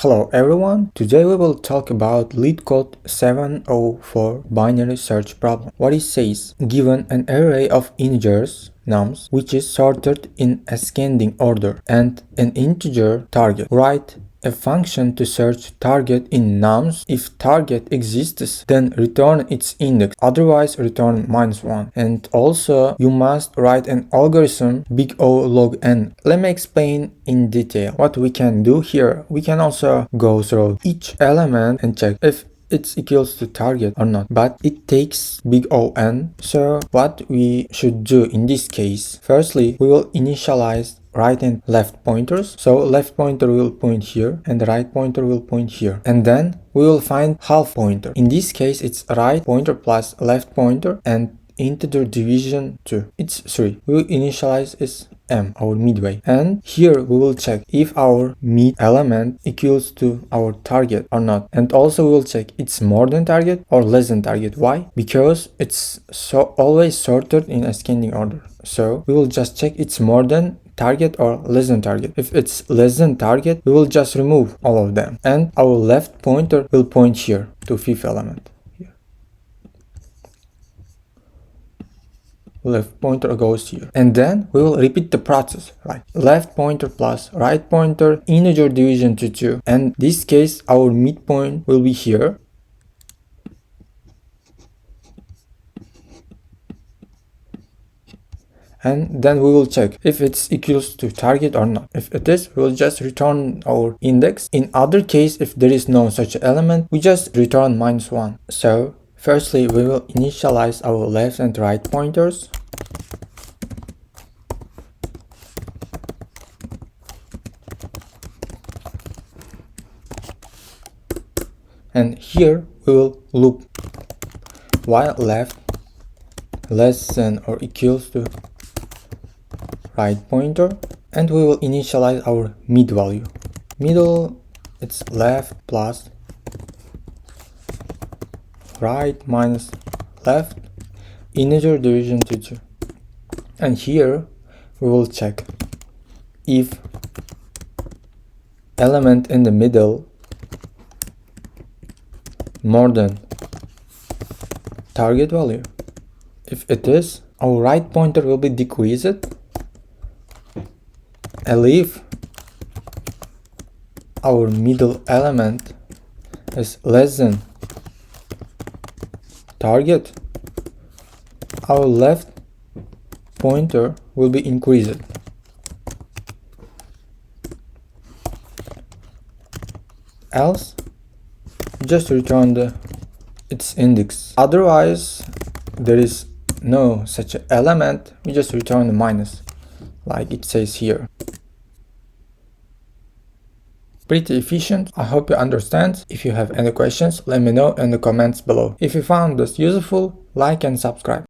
Hello everyone, today we will talk about Leetcode 704 binary search problem. What it says, given an array of integers, nums, which is sorted in ascending order, and an integer target, write a function to search target in nums. If target exists, then return its index, otherwise return -1. And also you must write an algorithm big O log n. Let me explain in detail what we can do here. We can also go through each element and check if it's equals to target or not, but it takes big O n. So what we should do in this case, firstly we will initialize right and left pointers. So left pointer will point here and the right pointer will point here, and then we will find half pointer. In this case it's right pointer plus left pointer and integer division 2, it's 3. We will initialize is m, our midway, and here we will check if our mid element equals to our target or not, and also we will check it's more than target or less than target. Why? Because it's always sorted in ascending order, so we will just check it's more than target or less than target. If it's less than target, we will just remove all of them, and our left pointer will point here to fifth element. Left pointer goes here, and then we will repeat the process, right? Left pointer plus right pointer, integer division to 2, and this case our midpoint will be here, and then we will check if it's equals to target or not. If it is, we will just return our index. In other case, if there is no such element, we just return -1. So firstly, we will initialize our left and right pointers. And here we will loop while left less than or equals to right pointer, and we will initialize our mid value. Middle, it's left plus right minus left, integer division to 2, and here we will check if element in the middle more than target value. If it is, our right pointer will be decreased, and if our middle element is less than target, our left pointer will be increased. Else, just return its index. Otherwise, there is no such element, we just return the minus, like it says here. Pretty efficient. I hope you understand. If you have any questions, let me know in the comments below. If you found this useful, like and subscribe.